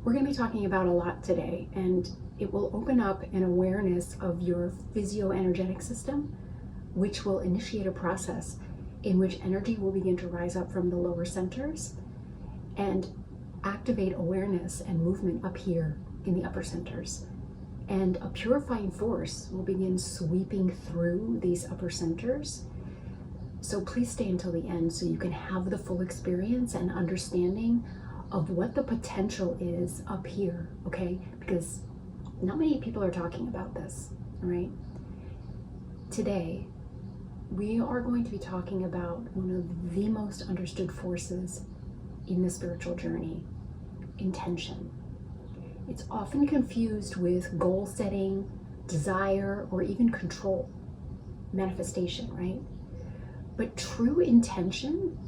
We're going to be talking about a lot today, and it will open up an awareness of your physio-energetic system, which will initiate a process in which energy will begin to rise up from the lower centers and activate awareness and movement up here in the upper centers. And a purifying force will begin sweeping through these upper centers. So please stay until the end so you can have the full experience and understanding of what the potential is up here, okay? Because not many people are talking about this, all right? Today, we are going to be talking about one of the most understood forces in the spiritual journey, intention. It's often confused with goal setting, desire, or even control, manifestation, right? But true intention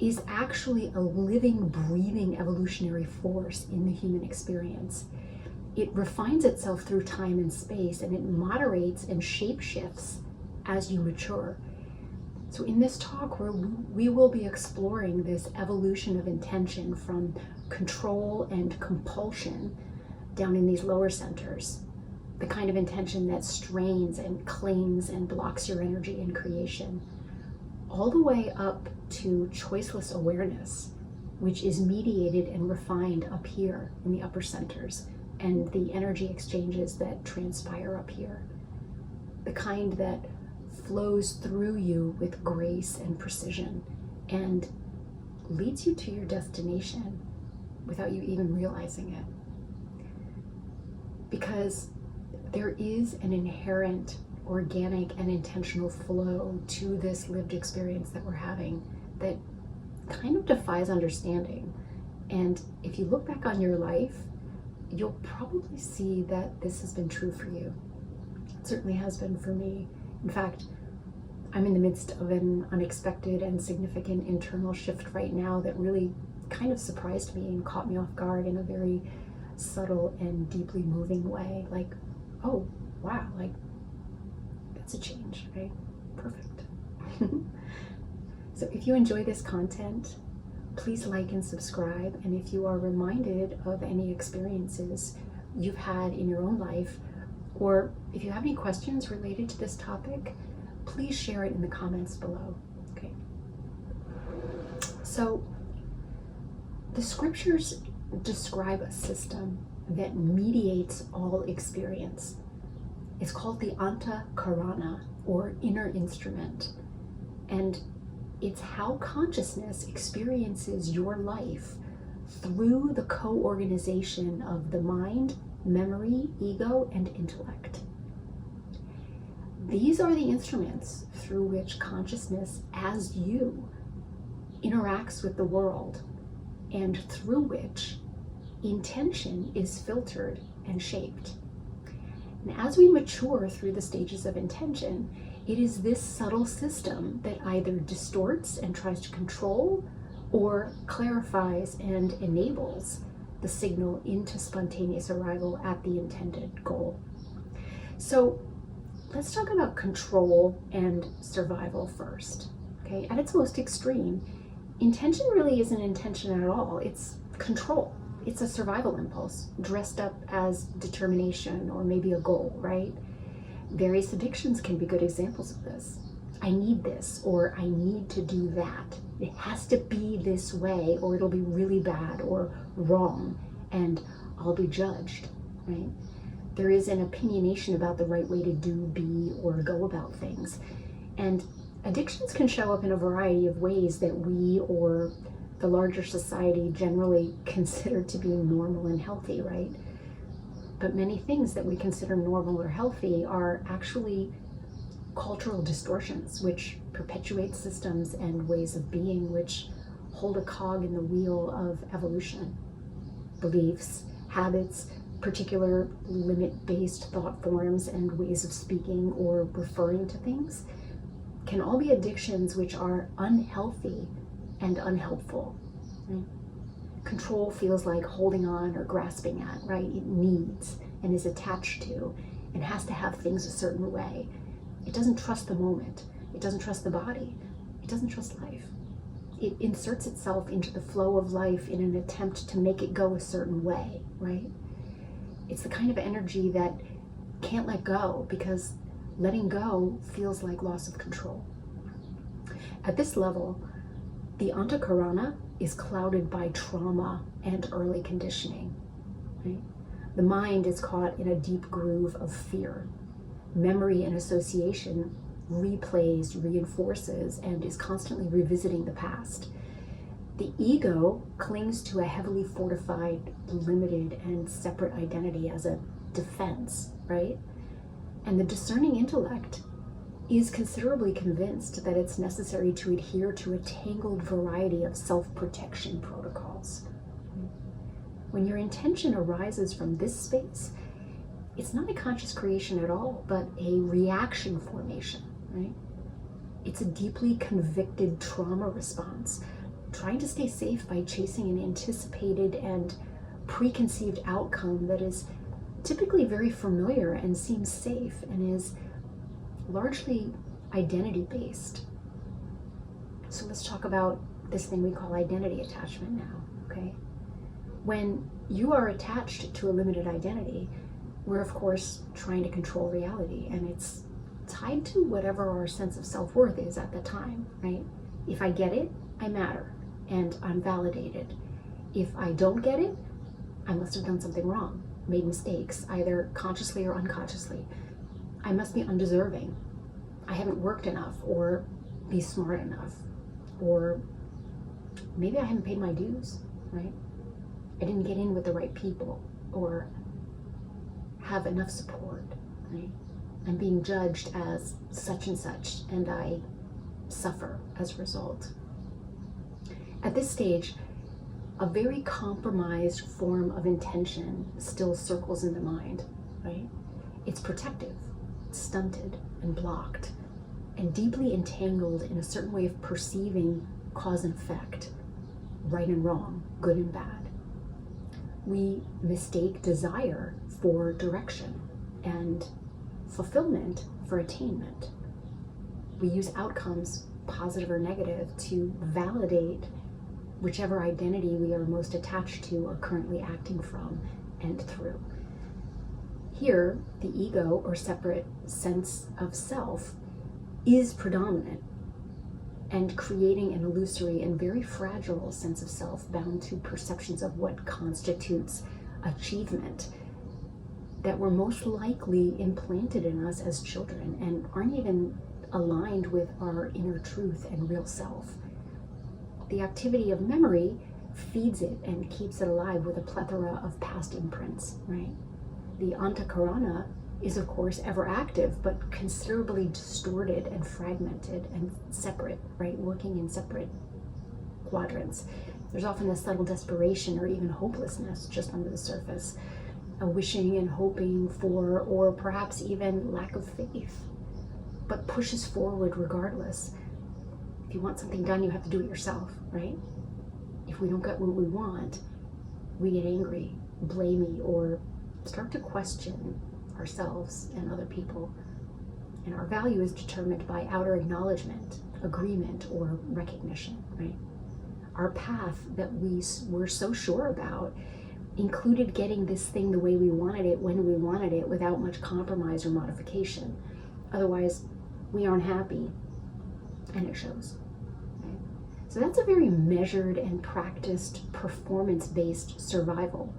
is actually a living, breathing evolutionary force in the human experience. It refines itself through time and space, and it moderates and shape-shifts as you mature. So in this talk, we will be exploring this evolution of intention from control and compulsion down in these lower centers, the kind of intention that strains and clings and blocks your energy in creation, all the way up to choiceless awareness, which is mediated and refined up here in the upper centers, and the energy exchanges that transpire up here, the kind that flows through you with grace and precision and leads you to your destination without you even realizing it. Because there is an inherent organic and intentional flow to this lived experience that we're having that kind of defies understanding. And if you look back on your life, you'll probably see that this has been true for you. It certainly has been for me. In fact, I'm in the midst of an unexpected and significant internal shift right now that really kind of surprised me and caught me off guard in a very subtle and deeply moving way. Like, oh, wow, like, that's a change, right? Perfect. So if you enjoy this content, please like and subscribe. And if you are reminded of any experiences you've had in your own life, or if you have any questions related to this topic, please share it in the comments below, okay? So the scriptures describe a system that mediates all experience. It's called the Antaḥkaraṇa, or inner instrument. And it's how consciousness experiences your life through the co-organization of the mind, memory, ego, and intellect. These are the instruments through which consciousness, as you, interacts with the world, and through which intention is filtered and shaped. And as we mature through the stages of intention, it is this subtle system that either distorts and tries to control or clarifies and enables the signal into spontaneous arrival at the intended goal. So let's talk about control and survival first, okay? At its most extreme, intention really isn't intention at all. It's control. It's a survival impulse dressed up as determination or maybe a goal, right? Various addictions can be good examples of this. I need this, or I need to do that. It has to be this way or it'll be really bad or wrong and I'll be judged, right? There is an opinionation about the right way to do, be, or go about things. And addictions can show up in a variety of ways that we or the larger society generally consider to be normal and healthy, right? But many things that we consider normal or healthy are actually cultural distortions, which perpetuate systems and ways of being which hold a cog in the wheel of evolution. Beliefs, habits, particular limit-based thought forms and ways of speaking or referring to things can all be addictions which are unhealthy and unhelpful. Right? Control feels like holding on or grasping at, right? It needs and is attached to and has to have things a certain way. It doesn't trust the moment. It doesn't trust the body. It doesn't trust life. it inserts itself into the flow of life in an attempt to make it go a certain way, right? It's the kind of energy that can't let go because letting go feels like loss of control. At this level, the Antaḥkaraṇa is clouded by trauma and early conditioning, right? The mind is caught in a deep groove of fear. Memory and association replays, reinforces, and is constantly revisiting the past. The ego clings to a heavily fortified, limited, and separate identity as a defense, right? And the discerning intellect is considerably convinced that it's necessary to adhere to a tangled variety of self-protection protocols. When your intention arises from this space, it's not a conscious creation at all, but a reaction formation, right? It's a deeply convicted trauma response, trying to stay safe by chasing an anticipated and preconceived outcome that is typically very familiar and seems safe and is largely identity-based. So let's talk about this thing we call identity attachment now, okay? When you are attached to a limited identity, we're of course trying to control reality, and it's tied to whatever our sense of self-worth is at the time, right? If I get it, I matter and I'm validated. If I don't get it, I must have done something wrong, made mistakes, either consciously or unconsciously. I must be undeserving. I haven't worked enough, or be smart enough, or maybe I haven't paid my dues, right? I didn't get in with the right people, or have enough support, right? I'm being judged as such and such, and I suffer as a result. At this stage, a very compromised form of intention still circles in the mind, right? It's protective, stunted, and blocked, and deeply entangled in a certain way of perceiving cause and effect, right and wrong, good and bad. We mistake desire for direction and fulfillment for attainment. We use outcomes, positive or negative, to validate whichever identity we are most attached to or currently acting from and through. Here, the ego, or separate sense of self, is predominant and creating an illusory and very fragile sense of self bound to perceptions of what constitutes achievement that were most likely implanted in us as children and aren't even aligned with our inner truth and real self. The activity of memory feeds it and keeps it alive with a plethora of past imprints, right? The Antaḥkaraṇa is of course ever active, but considerably distorted and fragmented and separate, right? Working in separate quadrants. There's often a subtle desperation or even hopelessness just under the surface, a wishing and hoping for, or perhaps even lack of faith, but pushes forward regardless. If you want something done, you have to do it yourself, right? If we don't get what we want, we get angry, blamey, or start to question ourselves and other people. And our value is determined by outer acknowledgement, agreement, or recognition, right? Our path that we were so sure about included getting this thing the way we wanted it, when we wanted it, without much compromise or modification. Otherwise, we aren't happy, and it shows. Right? So that's a very measured and practiced, performance-based survival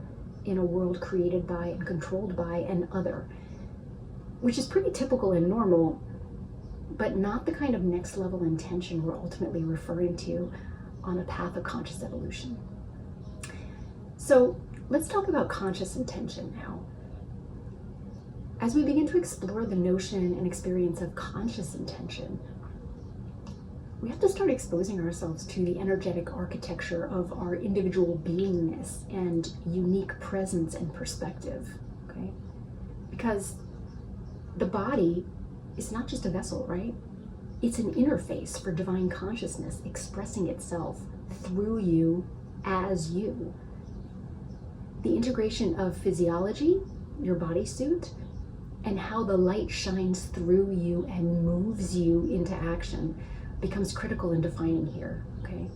in a world created by and controlled by an other, which is pretty typical and normal, but not the kind of next level intention we're ultimately referring to on a path of conscious evolution. So let's talk about conscious intention now. As we begin to explore the notion and experience of conscious intention, we have to start exposing ourselves to the energetic architecture of our individual beingness and unique presence and perspective, okay? Because the body is not just a vessel, right? It's an interface for divine consciousness expressing itself through you as you. The integration of physiology, your bodysuit, and how the light shines through you and moves you into action becomes critical in defining here, okay?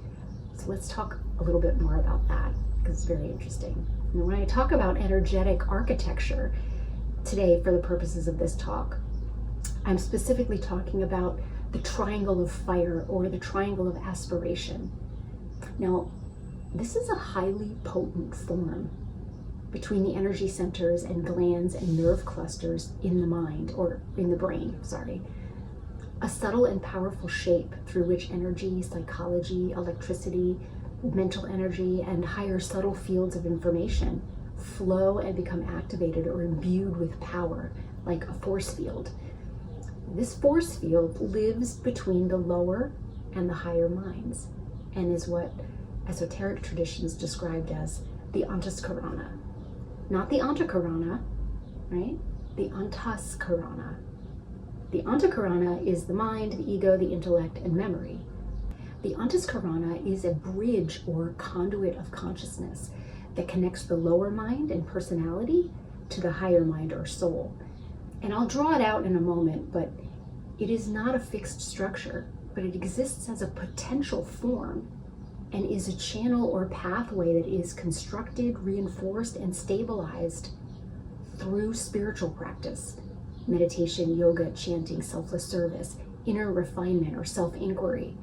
So let's talk a little bit more about that, because it's very interesting. And when I talk about energetic architecture today for the purposes of this talk, I'm specifically talking about the triangle of fire, or the triangle of aspiration. Now, this is a highly potent form between the energy centers and glands and nerve clusters in the mind, or in the brain, sorry. A subtle and powerful shape through which energy, psychology, electricity, mental energy, and higher subtle fields of information flow and become activated or imbued with power, like a force field. This force field lives between the lower and the higher minds, and is what esoteric traditions described as the Antaskarana. Not the Antaḥkaraṇa, right? The Antaskarana. The Antaḥkarana is the mind, the ego, the intellect, and memory. The Antaskarana is a bridge or conduit of consciousness that connects the lower mind and personality to the higher mind or soul. And I'll draw it out in a moment, but it is not a fixed structure, but it exists as a potential form and is a channel or pathway that is constructed, reinforced, and stabilized through spiritual practice, meditation, yoga, chanting, selfless service, inner refinement or self-inquiry,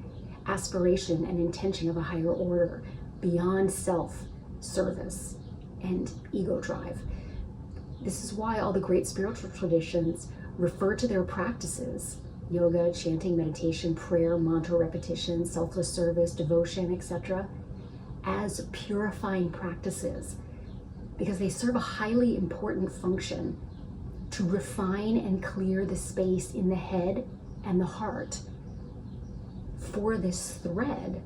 aspiration and intention of a higher order, beyond self, service, and ego drive. This is why all the great spiritual traditions refer to their practices, yoga, chanting, meditation, prayer, mantra repetition, selfless service, devotion, etc., as purifying practices, because they serve a highly important function to refine and clear the space in the head and the heart for this thread,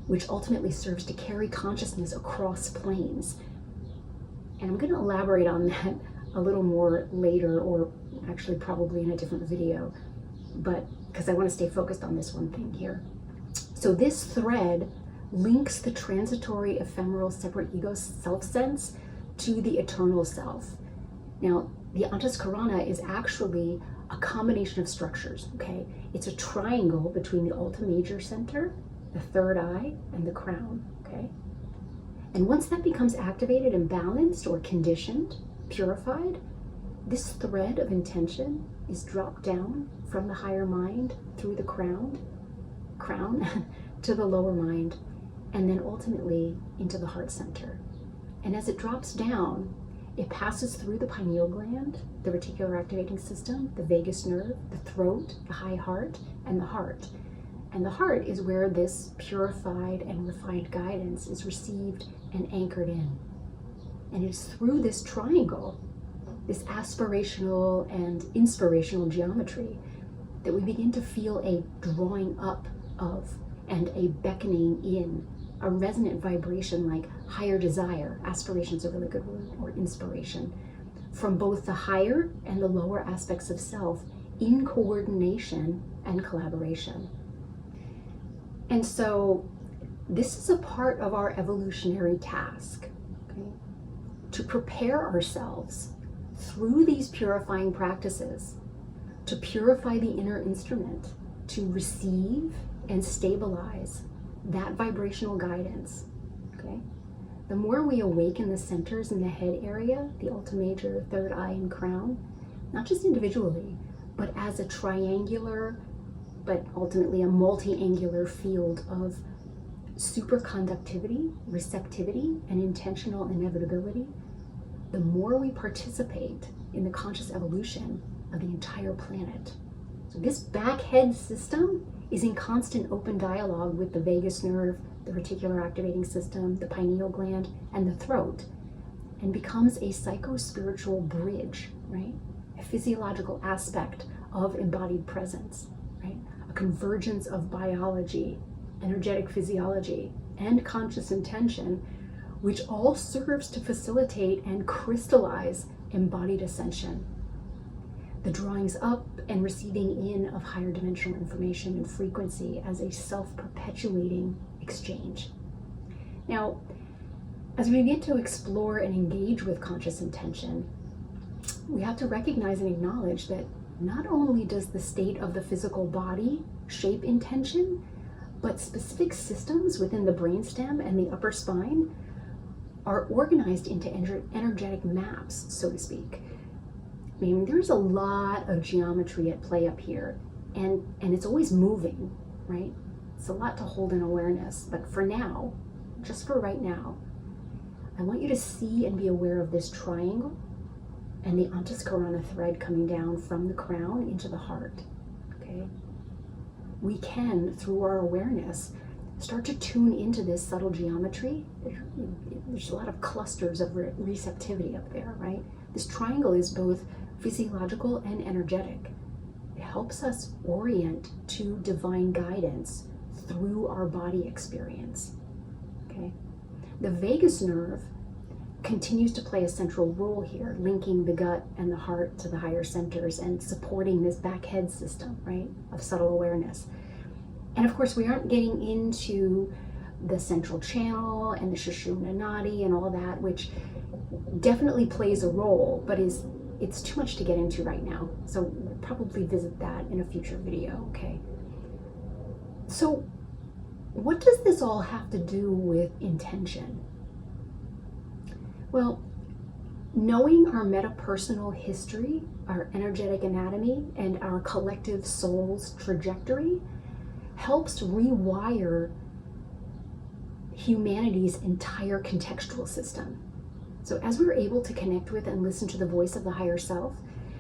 which ultimately serves to carry consciousness across planes. And I'm going to elaborate on that a little more later, or actually probably in a different video, but because I want to stay focused on this one thing here. So this thread links the transitory, ephemeral, separate ego self-sense to the eternal self. Now, the Antaskarana is actually a combination of structures, okay? It's a triangle between the Alta Major Center, the third eye, and the crown, okay? And once that becomes activated and balanced or conditioned, purified, this thread of intention is dropped down from the higher mind through the crown to the lower mind, and then ultimately into the heart center. And as it drops down, it passes through the pineal gland, the reticular activating system, the vagus nerve, the throat, the high heart, and the heart. And the heart is where this purified and refined guidance is received and anchored in. And it's through this triangle, this aspirational and inspirational geometry, that we begin to feel a drawing up of and a beckoning in, a resonant vibration like higher desire. Aspiration is a really good word, or inspiration, from both the higher and the lower aspects of self in coordination and collaboration. And so this is a part of our evolutionary task, okay? To prepare ourselves through these purifying practices, to purify the inner instrument, to receive and stabilize that vibrational guidance, okay? The more we awaken the centers in the head area, the Alta Major, third eye, and crown, not just individually, but as a triangular, but ultimately a multi-angular field of superconductivity, receptivity, and intentional inevitability, the more we participate in the conscious evolution of the entire planet. So this back head system is in constant open dialogue with the vagus nerve, the reticular activating system, the pineal gland, and the throat, and becomes a psycho-spiritual bridge, right? A physiological aspect of embodied presence, right? A convergence of biology, energetic physiology, and conscious intention, which all serves to facilitate and crystallize embodied ascension. The drawings up and receiving in of higher dimensional information and frequency as a self-perpetuating exchange. Now, as we begin to explore and engage with conscious intention, we have to recognize and acknowledge that not only does the state of the physical body shape intention, But specific systems within the brainstem and the upper spine are organized into energetic maps, so to speak. I mean, there's a lot of geometry at play up here, and it's always moving, right? It's a lot to hold in awareness, but for now, just for right now, I want you to see and be aware of this triangle and the Antaskarana thread coming down from the crown into the heart, okay? We can, through our awareness, start to tune into this subtle geometry. There's a lot of clusters of receptivity up there, right? This triangle is both physiological and energetic. It helps us orient to divine guidance through our body experience, okay? The vagus nerve continues to play a central role here, linking the gut and the heart to the higher centers and supporting this back head system, right, of subtle awareness. And of course, we aren't getting into the central channel and the Sushumna Nadi and all that, which definitely plays a role, but it's too much to get into right now. So we'll probably visit that in a future video, okay? So what does this all have to do with intention? Well, knowing our metapersonal history, our energetic anatomy, and our collective soul's trajectory helps rewire humanity's entire contextual system. So as we're able to connect with and listen to the voice of the higher self,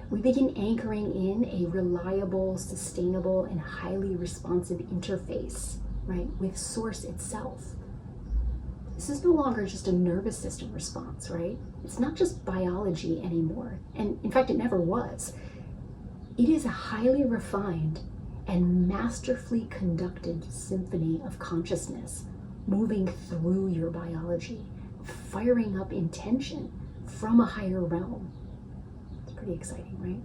we begin anchoring in a reliable, sustainable, and highly responsive interface, right, with Source itself. This is no longer just a nervous system response, right? It's not just biology anymore. And in fact, it never was. It is a highly refined and masterfully conducted symphony of consciousness moving through your biology, firing up intention from a higher realm. It's pretty exciting, right?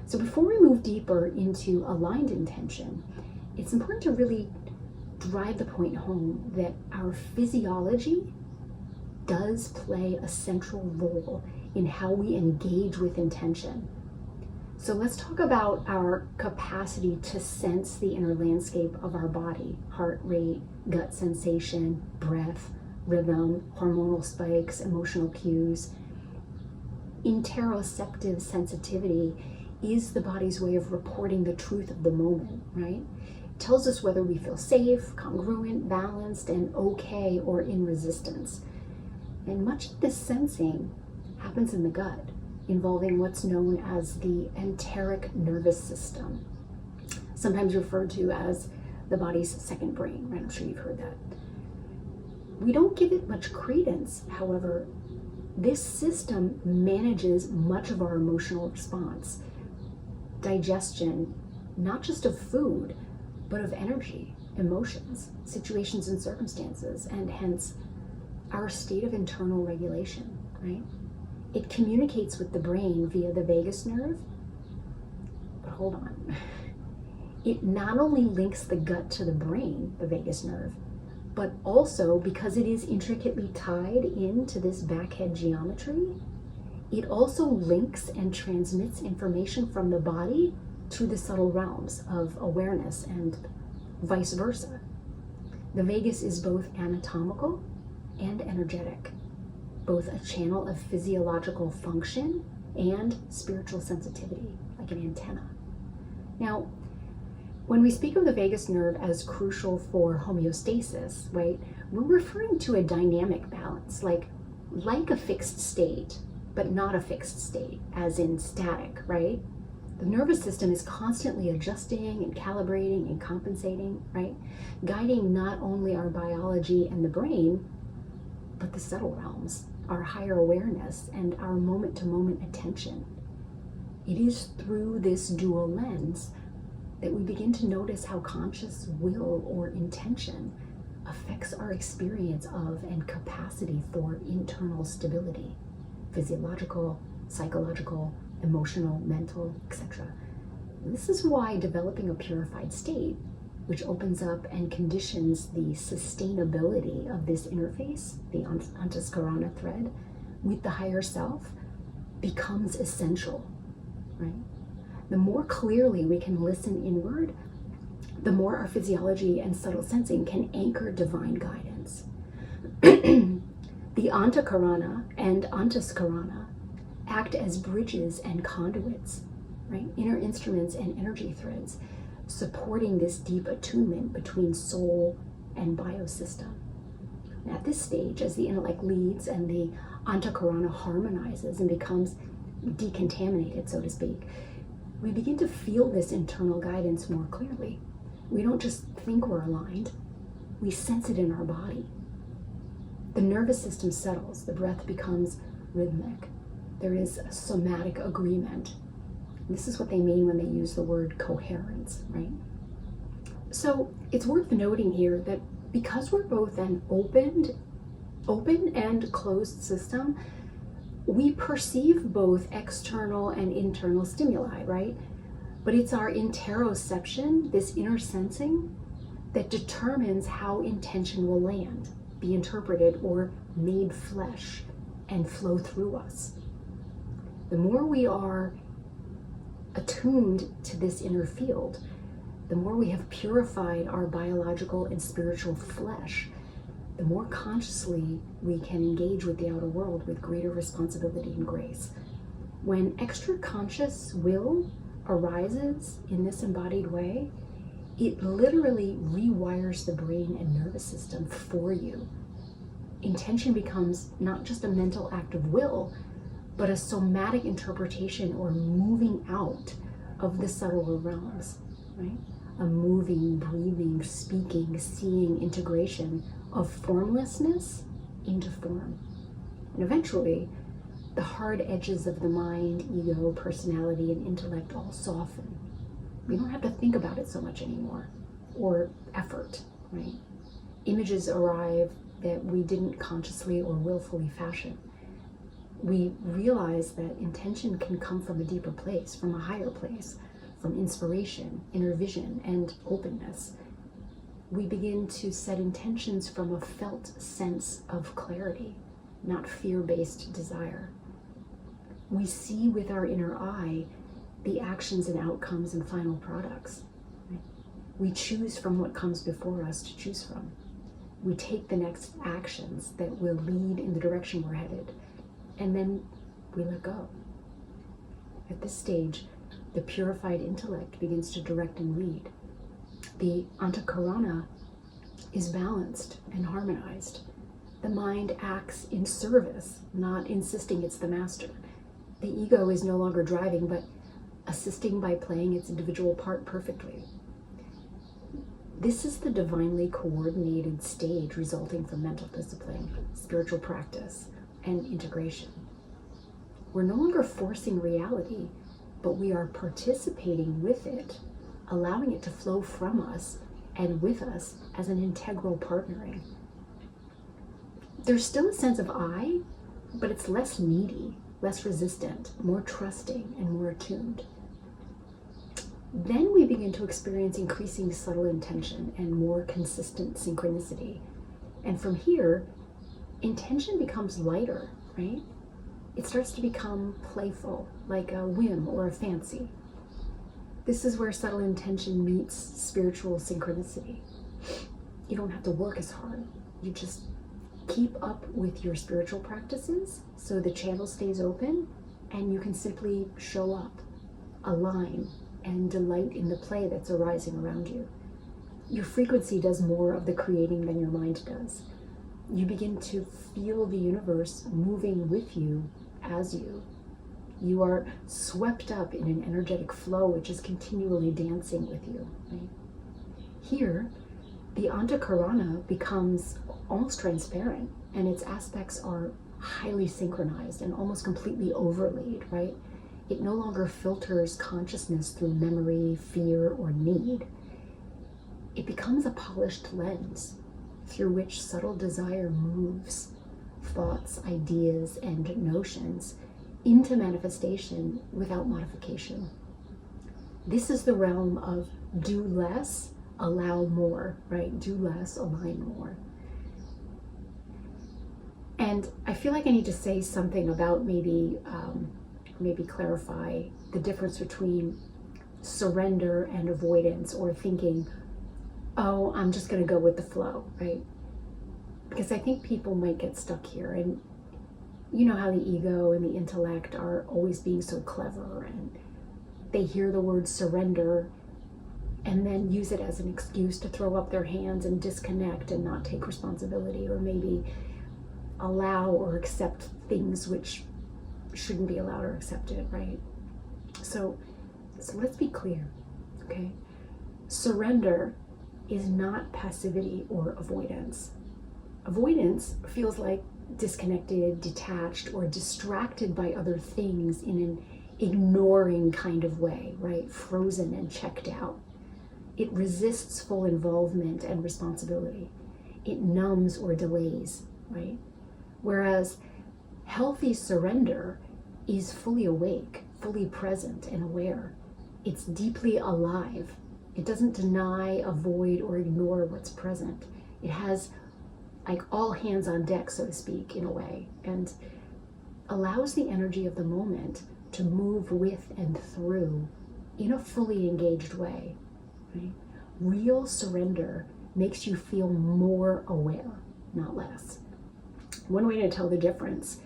So before we move deeper into aligned intention, it's important to really drive the point home that our physiology does play a central role in how we engage with intention. So let's talk about our capacity to sense the inner landscape of our body: heart rate, gut sensation, breath, rhythm, hormonal spikes, emotional cues. Interoceptive sensitivity is the body's way of reporting the truth of the moment, right? It tells us whether we feel safe, congruent, balanced, and okay, or in resistance. And much of this sensing happens in the gut, involving what's known as the enteric nervous system, sometimes referred to as the body's second brain, right? I'm sure you've heard that. We don't give it much credence, however. This system manages much of our emotional response, digestion, not just of food, but of energy, emotions, situations and circumstances, and hence our state of internal regulation, right? It communicates with the brain via the vagus nerve, but hold on. It not only links the gut to the brain, the vagus nerve, but also, because it is intricately tied into this backhead geometry, it also links and transmits information from the body to the subtle realms of awareness and vice versa. The vagus is both anatomical and energetic, both a channel of physiological function and spiritual sensitivity, like an antenna. Now, when we speak of the vagus nerve as crucial for homeostasis, right, we're referring to a dynamic balance, like a fixed state, but not a fixed state, as in static, right? The nervous system is constantly adjusting and calibrating and compensating, right? Guiding not only our biology and the brain, but the subtle realms, our higher awareness, and our moment-to-moment attention. It is through this dual lens that we begin to notice how conscious will or intention affects our experience of and capacity for internal stability, physiological, psychological, emotional, mental, etc. This is why developing a purified state, which opens up and conditions the sustainability of this interface, the Antaskarana thread, with the higher self, becomes essential, right? The more clearly we can listen inward the more our physiology and subtle sensing can anchor divine guidance. The Antaḥkaraṇa and Antaskaraṇa act as bridges and conduits, right? Inner instruments and energy threads, supporting this deep attunement between soul and biosystem. And at this stage, as the intellect leads and the Antaḥkaraṇa harmonizes and becomes decontaminated, so to speak, we begin to feel this internal guidance more clearly. We don't just think we're aligned, we sense it in our body. The nervous system settles, the breath becomes rhythmic. There is a somatic agreement. This is what they mean when they use the word coherence, right? So it's worth noting here that because we're both an open and closed system, we perceive both external and internal stimuli, right? But it's our interoception, this inner sensing, that determines how intention will land, be interpreted, or made flesh and flow through us. The more we are attuned to this inner field, the more we have purified our biological and spiritual flesh, the more consciously we can engage with the outer world with greater responsibility and grace. When extra conscious will arises in this embodied way, it literally rewires the brain and nervous system for you. Intention becomes not just a mental act of will, but a somatic interpretation or moving out of the subtler realms, right? A moving, breathing, speaking, seeing integration of formlessness into form. And eventually, the hard edges of the mind, ego, personality, and intellect all soften. We don't have to think about it so much anymore, or effort, right? Images arrive that we didn't consciously or willfully fashion. We realize that intention can come from a deeper place, from a higher place, from inspiration, inner vision, and openness. We begin to set intentions from a felt sense of clarity, not fear-based desire. We see with our inner eye the actions and outcomes and final products. Right? We choose from what comes before us to choose from. We take the next actions that will lead in the direction we're headed, and then we let go. At this stage, the purified intellect begins to direct and lead. The Antaḥkaraṇa is balanced and harmonized. The mind acts in service, not insisting it's the master. The ego is no longer driving, but assisting by playing its individual part perfectly. This is the divinely coordinated stage resulting from mental discipline, spiritual practice, and integration. We're no longer forcing reality, but we are participating with it, allowing it to flow from us and with us as an integral partnering. There's still a sense of I, but it's less needy, less resistant, more trusting, and more attuned. Then we begin to experience increasing subtle intention and more consistent synchronicity. And from here, intention becomes lighter, right? It starts to become playful, like a whim or a fancy. This is where subtle intention meets spiritual synchronicity. You don't have to work as hard. You just keep up with your spiritual practices so the channel stays open and you can simply show up, align, and delight in the play that's arising around you. Your frequency does more of the creating than your mind does. You begin to feel the universe moving with you as you. You are swept up in an energetic flow which is continually dancing with you. Right? Here, the Antaḥkaraṇa becomes almost transparent and its aspects are highly synchronized and almost completely overlaid, right? It no longer filters consciousness through memory, fear, or need. It becomes a polished lens through which subtle desire moves thoughts, ideas, and notions into manifestation without modification. This is the realm of do less, allow more, right? Do less, align more. And I feel like I need to say something about maybe clarify the difference between surrender and avoidance, or thinking oh, I'm just going to go with the flow, right? Because I think people might get stuck here. And you know how the ego and the intellect are always being so clever, and they hear the word surrender and then use it as an excuse to throw up their hands and disconnect and not take responsibility, or maybe allow or accept things which shouldn't be allowed or accepted, right? So let's be clear, okay? Surrender is not passivity or avoidance. Avoidance feels like disconnected, detached, or distracted by other things in an ignoring kind of way, right? Frozen and checked out. It resists full involvement and responsibility. It numbs or delays, right? Whereas healthy surrender is fully awake, fully present and aware. It's deeply alive. It doesn't deny, avoid, or ignore what's present. It has like all hands on deck, so to speak, in a way, and allows the energy of the moment to move with and through in a fully engaged way. Right? Real surrender makes you feel more aware, not less. One way to tell the difference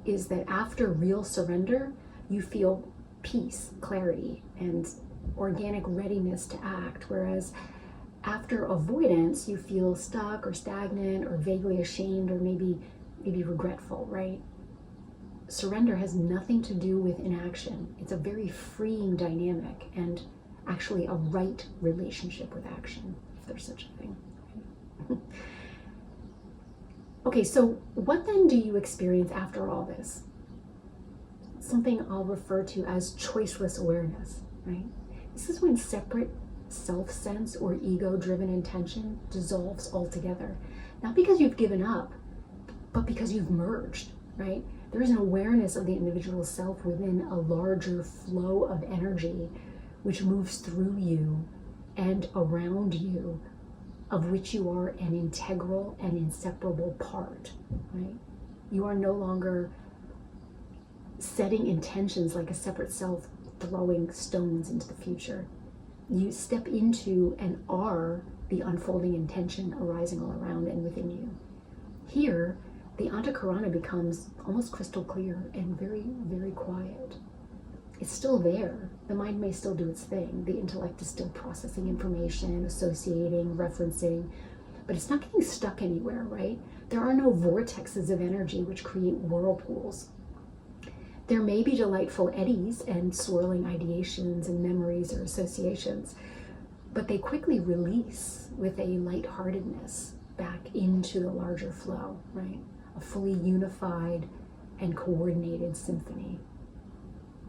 is that after real surrender, you feel peace, clarity, and organic readiness to act, whereas after avoidance, you feel stuck or stagnant or vaguely ashamed or maybe regretful, right? Surrender has nothing to do with inaction. It's a very freeing dynamic and actually a right relationship with action, if there's such a thing. Okay, so what then do you experience after all this? Something I'll refer to as choiceless awareness, right? This is when separate self-sense or ego-driven intention dissolves altogether. Not because you've given up, but because you've merged, right? There is an awareness of the individual self within a larger flow of energy which moves through you and around you, of which you are an integral and inseparable part, right? You are no longer setting intentions like a separate self throwing stones into the future. You step into and are the unfolding intention arising all around and within you. Here, the Antahkarana becomes almost crystal clear and very, very quiet. It's still there. The mind may still do its thing. The intellect is still processing information, associating, referencing, but it's not getting stuck anywhere, right? There are no vortexes of energy which create whirlpools. There may be delightful eddies and swirling ideations and memories or associations, but they quickly release with a lightheartedness back into the larger flow, right? A fully unified and coordinated symphony.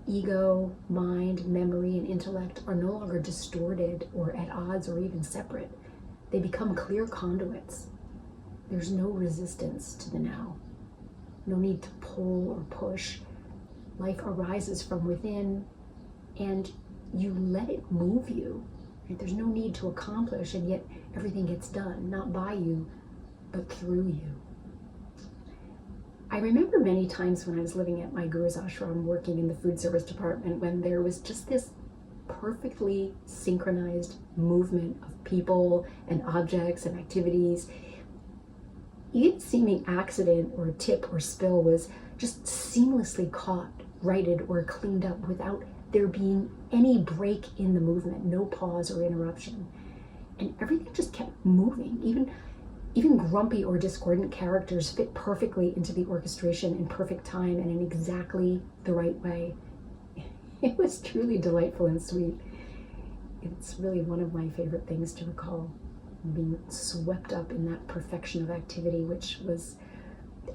Ego, mind, memory, and intellect are no longer distorted or at odds or even separate. They become clear conduits. There's no resistance to the now. No need to pull or push. Life arises from within and you let it move you. Right? There's no need to accomplish, and yet everything gets done, not by you, but through you. I remember many times when I was living at my guru's ashram working in the food service department when there was just this perfectly synchronized movement of people and objects and activities. Each seeming accident or tip or spill was just seamlessly caught, righted, or cleaned up without there being any break in the movement, no pause or interruption. And everything just kept moving. Even grumpy or discordant characters fit perfectly into the orchestration in perfect time and in exactly the right way. It was truly delightful and sweet. It's really one of my favorite things to recall, being swept up in that perfection of activity, which was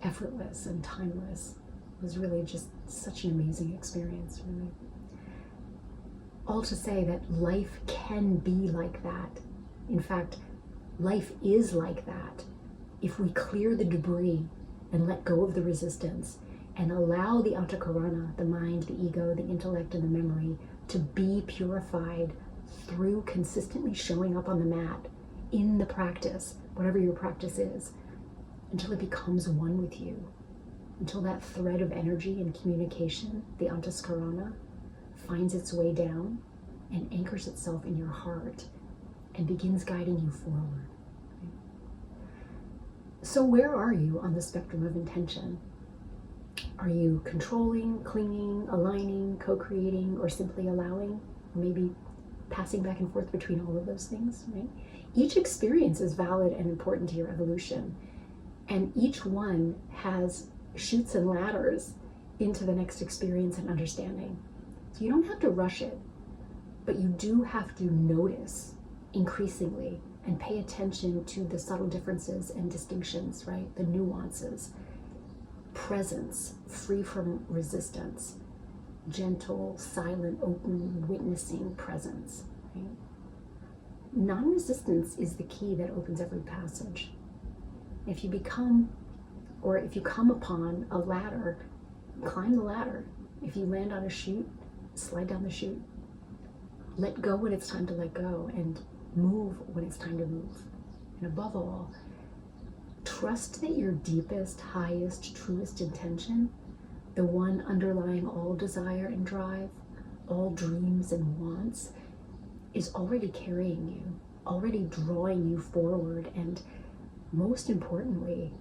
effortless and timeless. It was really just such an amazing experience, really. All to say that life can be like that. In fact, life is like that if we clear the debris and let go of the resistance and allow the Antakarana, the mind, the ego, the intellect, and the memory to be purified through consistently showing up on the mat in the practice, whatever your practice is, until it becomes one with you, until that thread of energy and communication, the Antaskarana, finds its way down and anchors itself in your heart and begins guiding you forward. So where are you on the spectrum of intention? Are you controlling, clinging, aligning, co-creating, or simply allowing? Or maybe passing back and forth between all of those things, right? Each experience is valid and important to your evolution, and each one has chutes and ladders into the next experience and understanding. So you don't have to rush it, but you do have to notice increasingly and pay attention to the subtle differences and distinctions, right? The nuances. Presence, free from resistance. Gentle, silent, open, witnessing presence, right? Non-resistance is the key that opens every passage. If you come upon a ladder, climb the ladder. If you land on a chute, slide down the chute. Let go when it's time to let go, and move when it's time to move. And above all, trust that your deepest, highest, truest intention, the one underlying all desire and drive, all dreams and wants, is already carrying you, already drawing you forward, and most importantly,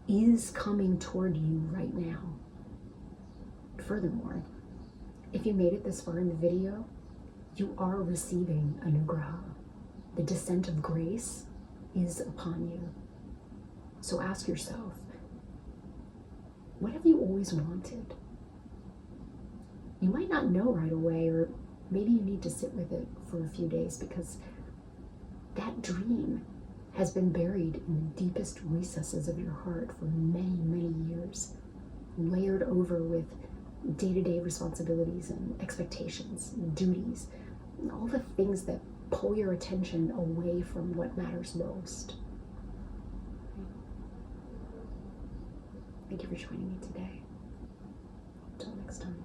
is coming toward you right now. Furthermore, if you made it this far in the video, you are receiving anugraha. The descent of grace is upon you. So ask yourself, what have you always wanted? You might not know right away, or maybe you need to sit with it for a few days, because that dream has been buried in the deepest recesses of your heart for many, many years, layered over with day-to-day responsibilities and expectations and duties, and all the things that pull your attention away from what matters most. Thank you for joining me today. Until next time.